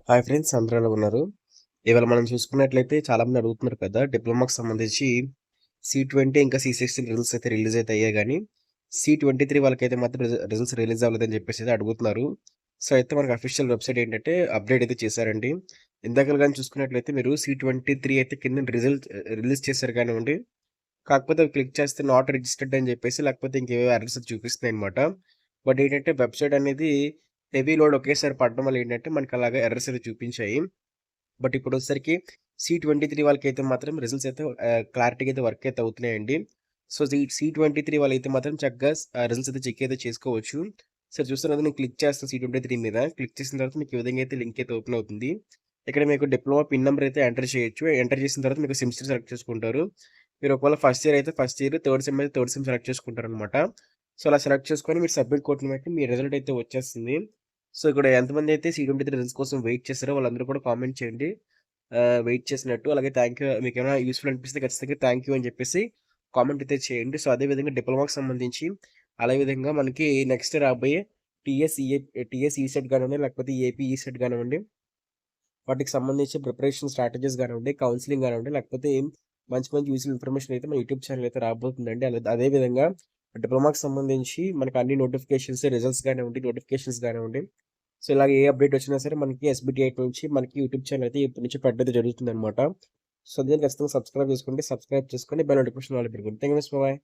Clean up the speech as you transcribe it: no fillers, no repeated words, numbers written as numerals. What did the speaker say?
Hi friends, అందరూ ఎలా ఉన్నారు? ఇవాళ మనం చూసుకున్నట్లయితే చాలామంది అడుగుతున్నారు కదా! డిప్లొమాకి సంబంధించి C20 ఇంకా C16 రిజల్ట్స్ అయితే రిలీజ్ అయితే అయ్యాయి గానీ, C23 వాళ్ళకైతే మాత్రం రిజల్ట్స్ రిలీజ్ అవ్వలేదని చెప్పేసి అయితే అడుగుతున్నారు. సో, అయితే మనకు అఫీషియల్ వెబ్‌సైట్ ఏంటంటే అప్‌డేట్ అయితే చేశారండి. ఇందాకల గాని చూసుకున్నట్లయితే మీరు C23 అయితే కింద రిలీజ్ చేశారు కానివ్వండి. కాకపోతే అవి క్లిక్ చేస్తే నాట్ రిజిస్టర్డ్ అని చెప్పేసి లేకపోతే ఇంకేవేవో ఎర్రర్స్ చూపిస్తున్నాయన్నమాట. బట్ ఏంటంటే వెబ్‌సైట్ అనేది హెవీ లోడ్ ఒకేసారి పడడం వల్ల ఏంటంటే మనకు అలాగా ఎర్రర్స్ అయితే చూపించాయి. బట్ ఇప్పుడొచ్చేసరికి C23 వాళ్ళకైతే మాత్రం రిజల్ట్స్ అయితే క్లారిటీగా అయితే వర్క్ అయితే అవుతున్నాయండి. సో, C23 వాళ్ళైతే మాత్రం చక్కగా రిజల్ట్స్ అయితే చెక్ అయితే చేసుకోవచ్చు. సో, చూస్తున్నారు కదా, నేను క్లిక్ చేస్తాను C23 మీద. క్లిక్ చేసిన తర్వాత మీకు ఈ విధంగా అయితే లింక్ అయితే ఓపెన్ అవుతుంది. ఇక్కడ మీకు డిప్లొమా పిన్ నంబర్ అయితే ఎంటర్ చేయొచ్చు. ఎంటర్ చేసిన తర్వాత మీకు సెమిస్టర్ సెలెక్ట్ చేసుకుంటారు. మీరు ఒకవేళ ఫస్ట్ ఇయర్ అయితే ఫస్ట్ ఇయర్, థర్డ్ సెమ్ అయితే థర్డ్ సెమ్ సెలెక్ట్ చేసుకుంటారనమాట. సో, అలా సెలెక్ట్ చేసుకొని మీరు సబ్మిట్ కొట్టిన వెంటనే మీ రిజల్ట్ అయితే వచ్చేస్తుంది. సో, ఇక్కడ ఎంతమంది అయితే C23 రిజల్ట్స్ కోసం వెయిట్ చేస్తారో వాళ్ళందరూ కూడా కామెంట్ చేయండి. వెయిట్ చేసినట్టు. అలాగే థాంక్ యూ, మీకేమైనా యూజ్‌ఫుల్ అనిపిస్తే ఖచ్చితంగా థాంక్ యూ అని చెప్పేసి కామెంట్ అయితే చేయండి. సో, అదే విధంగా డిప్లొమాకి సంబంధించి అదే విధంగా మనకి నెక్స్ట్ రాబోయే టీఎస్ ఈసెట్ గానివ్వండి, లేకపోతే ఏపీ ఈసెట్ గానివ్వండి, వాటికి సంబంధించి ప్రిపరేషన్ స్ట్రాటజీస్ గానివ్వండి, కౌన్సెలింగ్ గానివ్వండి, లేకపోతే మంచి మంచి యూజ్‌ఫుల్ ఇన్ఫర్మేషన్ అయితే మన యూట్యూబ్ ఛానల్ అయితే రాబోతుందండి. అదే విధంగా డిప్లొమాకి సంబంధించి మనకు అన్ని నోటిఫికేషన్స్, రిజల్ట్స్ గానివ్వండి, నోటిఫికేషన్స్ గానివ్వండి, సో, ఇలాగ ఏ అప్డేట్ వచ్చినా సరే మనకి ఎస్‌బిటిఐ నుంచి మనకి యూట్యూబ్ ఛానల్ అయితే ఇప్పటి నుంచి పెట్టడం జరుగుతుందనమాట. సో, దీన్ని ఖచ్చితంగా సబ్స్క్రైబ్ చేసుకోండి. సబ్స్క్రైబ్ చేసుకొని బెల్ నోటిఫికేషన్ ఆల్ పెట్టుకోండి. Thank you. బాయ్.